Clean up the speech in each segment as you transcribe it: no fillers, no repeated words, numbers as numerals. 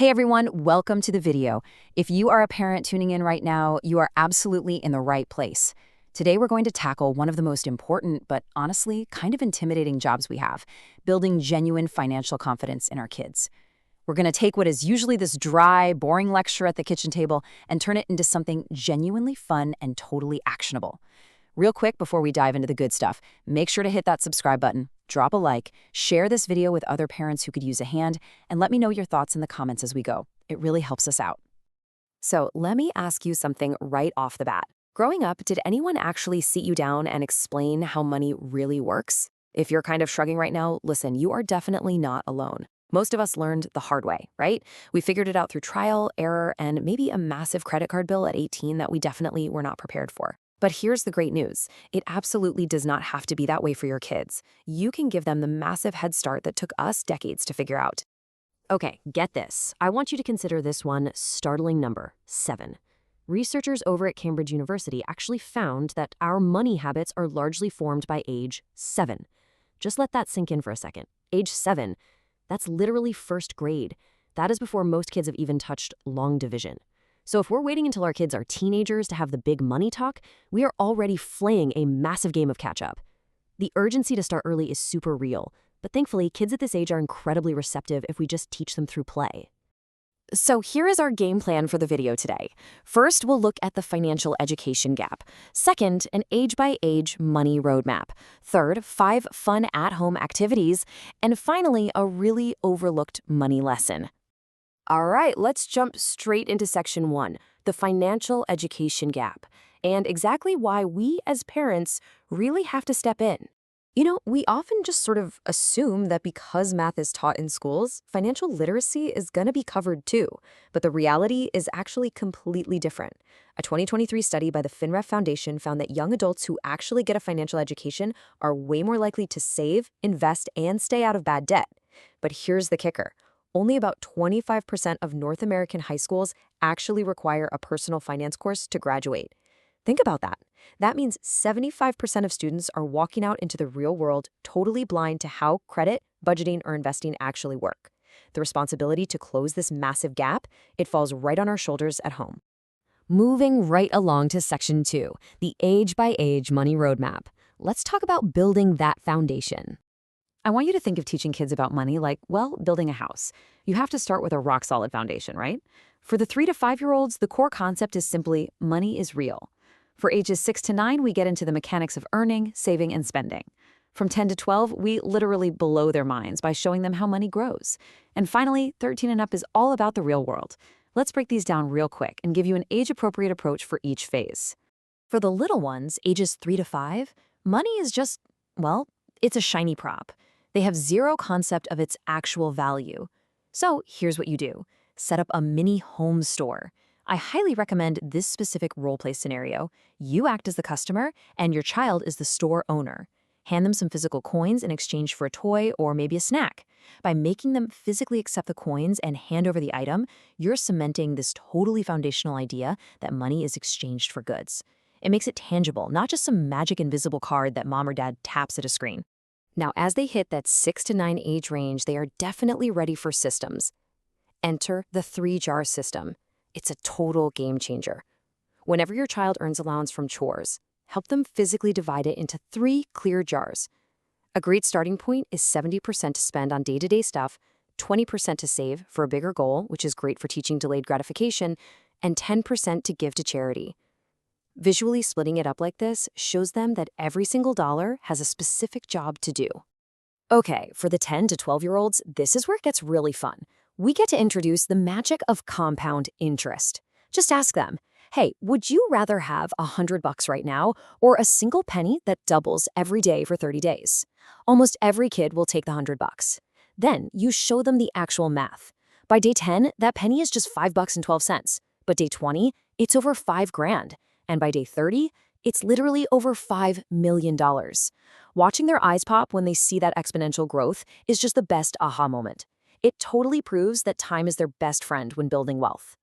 Hey everyone, welcome to the video. If you are a parent tuning in right now, you are absolutely in the right place. Today we're going to tackle one of the most important, but honestly, kind of intimidating jobs we have, building genuine financial confidence in our kids. We're going to take what is usually this dry, boring lecture at the kitchen table and turn it into something genuinely fun and totally actionable. Real quick before we dive into the good stuff, make sure to hit that subscribe button, drop a like, share this video with other parents who could use a hand, and let me know your thoughts in the comments as we go. It really helps us out. So let me ask you something right off the bat. Growing up, did anyone actually sit you down and explain how money really works? If you're kind of shrugging right now, listen, you are definitely not alone. Most of us learned the hard way, right? We figured it out through trial, error, and maybe a massive credit card bill at 18 that we definitely were not prepared for. But here's the great news. It absolutely does not have to be that way for your kids. You can give them the massive head start that took us decades to figure out. Okay, get this. I want you to consider this one startling number, 7. Researchers over at Cambridge University actually found that our money habits are largely formed by age 7. Just let that sink in for a second. Age 7, that's literally first grade. That is before most kids have even touched long division. So if we're waiting until our kids are teenagers to have the big money talk, we are already flaying a massive game of catch-up. The urgency to start early is super real, but thankfully, kids at this age are incredibly receptive if we just teach them through play. So here is our game plan for the video today. First, we'll look at the financial education gap. Second, an age-by-age money roadmap. Third, 5 fun at-home activities. And finally, a really overlooked money lesson. All right, let's jump straight into section 1, the financial education gap, and exactly why we as parents really have to step in. You know, we often just sort of assume that because math is taught in schools, financial literacy is going to be covered too. But the reality is actually completely different. A 2023 study by the FinRef Foundation found that young adults who actually get a financial education are way more likely to save, invest, and stay out of bad debt. But here's the kicker. Only about 25% of North American high schools actually require a personal finance course to graduate. Think about that. That means 75% of students are walking out into the real world totally blind to how credit, budgeting, or investing actually work. The responsibility to close this massive gap, it falls right on our shoulders at home. Moving right along to section 2, the age-by-age money roadmap. Let's talk about building that foundation. I want you to think of teaching kids about money like, well, building a house. You have to start with a rock-solid foundation, right? For the 3 to 5-year-olds, the core concept is simply money is real. For ages 6 to 9, we get into the mechanics of earning, saving, and spending. From 10 to 12, we literally blow their minds by showing them how money grows. And finally, 13 and up is all about the real world. Let's break these down real quick and give you an age-appropriate approach for each phase. For the little ones, ages 3 to 5, money is just, well, it's a shiny prop. They have zero concept of its actual value. So here's what you do. Set up a mini home store. I highly recommend this specific role-play scenario. You act as the customer, and your child is the store owner. Hand them some physical coins in exchange for a toy or maybe a snack. By making them physically accept the coins and hand over the item, you're cementing this totally foundational idea that money is exchanged for goods. It makes it tangible, not just some magic invisible card that mom or dad taps at a screen. Now, as they hit that 6 to 9 age range, they are definitely ready for systems. Enter the 3-jar system. It's a total game changer. Whenever your child earns allowance from chores, help them physically divide it into 3 clear jars. A great starting point is 70% to spend on day-to-day stuff, 20% to save for a bigger goal, which is great for teaching delayed gratification, and 10% to give to charity. Visually splitting it up like this shows them that every single dollar has a specific job to do. Okay, for the 10 to 12-year-olds, this is where it gets really fun. We get to introduce the magic of compound interest. Just ask them, hey, would you rather have $100 right now or a single penny that doubles every day for 30 days? Almost every kid will take the $100. Then you show them the actual math. By day 10, that penny is just $5.12. But day 20, it's over $5,000. And by day 30, it's literally over $5 million. Watching their eyes pop when they see that exponential growth is just the best aha moment. It totally proves that time is their best friend when building wealth.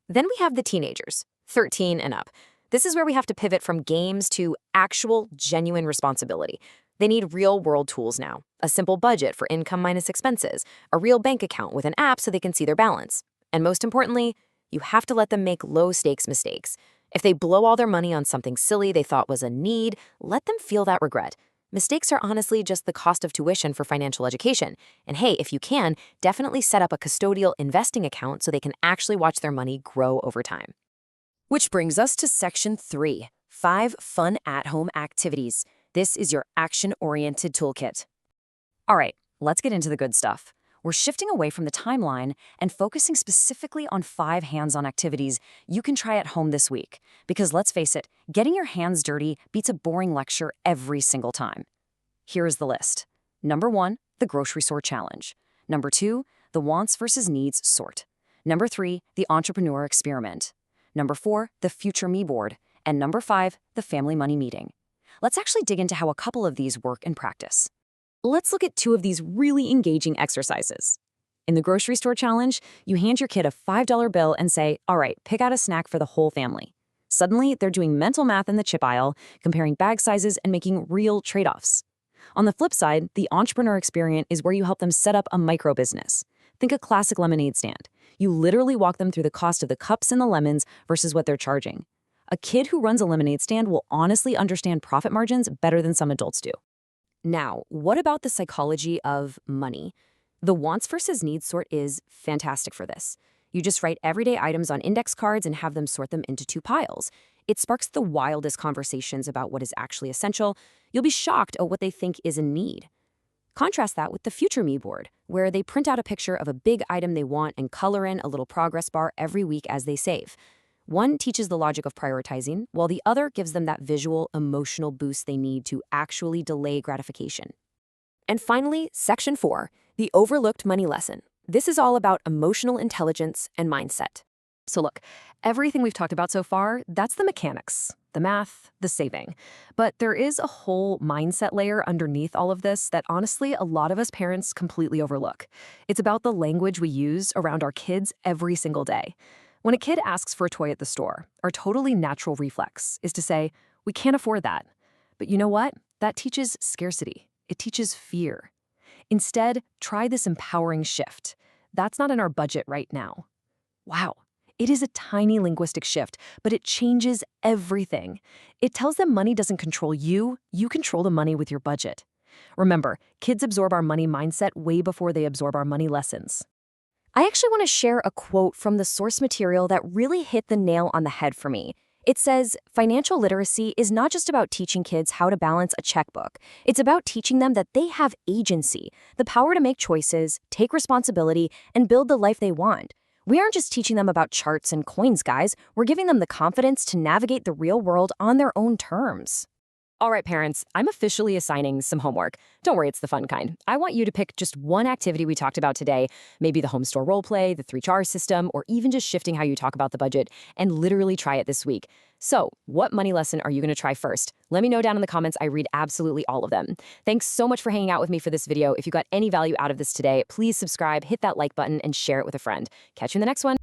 Then we have the teenagers, 13 and up. This is where we have to pivot from games to actual, genuine responsibility. They need real-world tools now. A simple budget for income minus expenses, a real bank account with an app so they can see their balance, And most importantly, you have to let them make low-stakes mistakes. If they blow all their money on something silly they thought was a need, let them feel that regret. Mistakes are honestly just the cost of tuition for financial education. And hey, if you can, definitely set up a custodial investing account so they can actually watch their money grow over time. Which brings us to Section 3, 5 fun at-home activities. This is your action-oriented toolkit. All right, let's get into the good stuff. We're shifting away from the timeline and focusing specifically on 5 hands-on activities you can try at home this week. Because let's face it, getting your hands dirty beats a boring lecture every single time. Here is the list. Number 1, the grocery store challenge. Number 2, the wants versus needs sort. Number 3, the entrepreneur experiment. Number 4, the future me board. And number 5, the family money meeting. Let's actually dig into how a couple of these work in practice. Let's look at 2 of these really engaging exercises. In the grocery store challenge, you hand your kid a $5 bill and say, all right, pick out a snack for the whole family. Suddenly, they're doing mental math in the chip aisle, comparing bag sizes and making real trade-offs. On the flip side, the entrepreneur experiment is where you help them set up a micro business. Think a classic lemonade stand. You literally walk them through the cost of the cups and the lemons versus what they're charging. A kid who runs a lemonade stand will honestly understand profit margins better than some adults do. Now, what about the psychology of money? The wants versus needs sort is fantastic for this. You just write everyday items on index cards and have them sort them into 2 piles. It sparks the wildest conversations about what is actually essential. You'll be shocked at what they think is a need. Contrast that with the future me board, where they print out a picture of a big item they want and color in a little progress bar every week as they save. One teaches the logic of prioritizing, while the other gives them that visual, emotional boost they need to actually delay gratification. And finally, Section 4, the overlooked money lesson. This is all about emotional intelligence and mindset. So look, everything we've talked about so far, that's the mechanics, the math, the saving. But there is a whole mindset layer underneath all of this that honestly a lot of us parents completely overlook. It's about the language we use around our kids every single day. When a kid asks for a toy at the store, our totally natural reflex is to say, we can't afford that. But you know what? That teaches scarcity. It teaches fear. Instead, try this empowering shift. That's not in our budget right now. Wow. It is a tiny linguistic shift, but it changes everything. It tells them money doesn't control you, you control the money with your budget. Remember, kids absorb our money mindset way before they absorb our money lessons. I actually want to share a quote from the source material that really hit the nail on the head for me. It says, financial literacy is not just about teaching kids how to balance a checkbook. It's about teaching them that they have agency, the power to make choices, take responsibility, and build the life they want. We aren't just teaching them about charts and coins, guys. We're giving them the confidence to navigate the real world on their own terms. All right, parents, I'm officially assigning some homework. Don't worry, it's the fun kind. I want you to pick just one activity we talked about today, maybe the home store role play, the 3 jar system, or even just shifting how you talk about the budget, and literally try it this week. So, what money lesson are you going to try first? Let me know down in the comments. I read absolutely all of them. Thanks so much for hanging out with me for this video. If you got any value out of this today, please subscribe, hit that like button, and share it with a friend. Catch you in the next one.